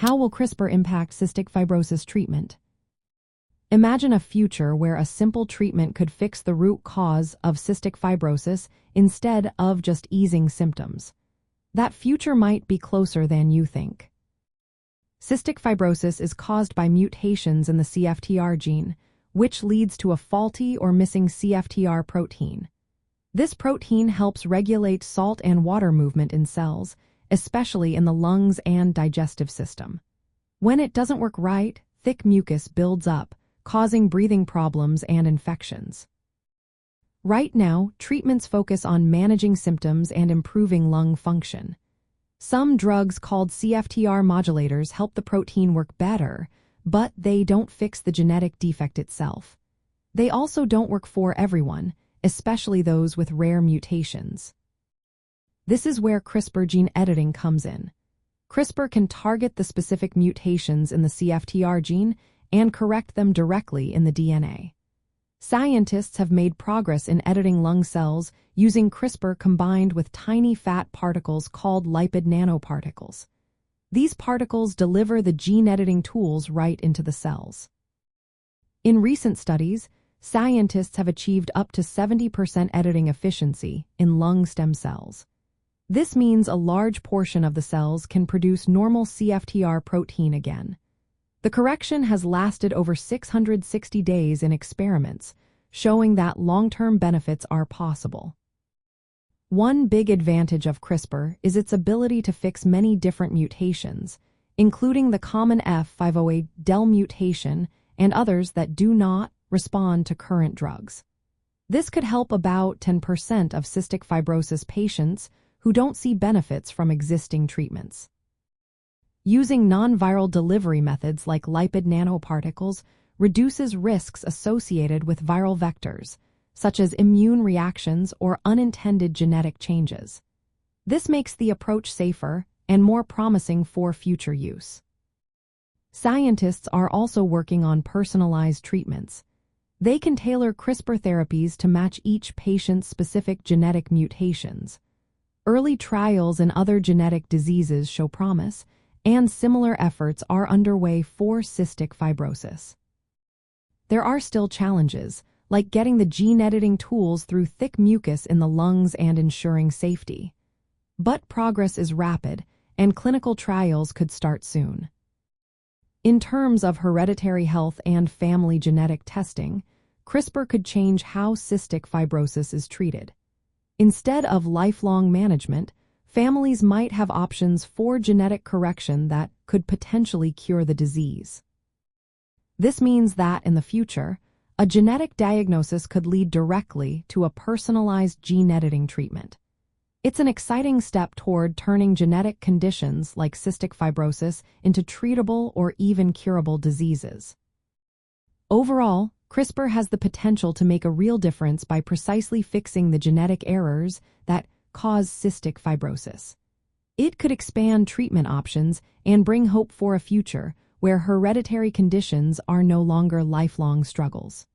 How will CRISPR impact cystic fibrosis treatment? Imagine a future where a simple treatment could fix the root cause of cystic fibrosis instead of just easing symptoms. That future might be closer than you think. Cystic fibrosis is caused by mutations in the CFTR gene, which leads to a faulty or missing CFTR protein. This protein helps regulate salt and water movement in cells, especially in the lungs and digestive system. When it doesn't work right, thick mucus builds up, causing breathing problems and infections. Right now, treatments focus on managing symptoms and improving lung function. Some drugs called CFTR modulators help the protein work better, but they don't fix the genetic defect itself. They also don't work for everyone, especially those with rare mutations. This is where CRISPR gene editing comes in. CRISPR can target the specific mutations in the CFTR gene and correct them directly in the DNA. Scientists have made progress in editing lung cells using CRISPR combined with tiny fat particles called lipid nanoparticles. These particles deliver the gene editing tools right into the cells. In recent studies, scientists have achieved up to 70% editing efficiency in lung stem cells. This means a large portion of the cells can produce normal CFTR protein again. The correction has lasted over 660 days in experiments, showing that long-term benefits are possible. One big advantage of CRISPR is its ability to fix many different mutations, including the common F508del mutation and others that do not respond to current drugs. This could help about 10% of cystic fibrosis patients who don't see benefits from existing treatments. Using non-viral delivery methods like lipid nanoparticles reduces risks associated with viral vectors, such as immune reactions or unintended genetic changes. This makes the approach safer and more promising for future use. Scientists are also working on personalized treatments. They can tailor CRISPR therapies to match each patient's specific genetic mutations. Early trials in other genetic diseases show promise, and similar efforts are underway for cystic fibrosis. There are still challenges, like getting the gene editing tools through thick mucus in the lungs and ensuring safety. But progress is rapid, and clinical trials could start soon. In terms of hereditary health and family genetic testing, CRISPR could change how cystic fibrosis is treated. Instead of lifelong management, families might have options for genetic correction that could potentially cure the disease. This means that, in the future, a genetic diagnosis could lead directly to a personalized gene editing treatment. It's an exciting step toward turning genetic conditions like cystic fibrosis into treatable or even curable diseases. Overall, CRISPR has the potential to make a real difference by precisely fixing the genetic errors that cause cystic fibrosis. It could expand treatment options and bring hope for a future where hereditary conditions are no longer lifelong struggles.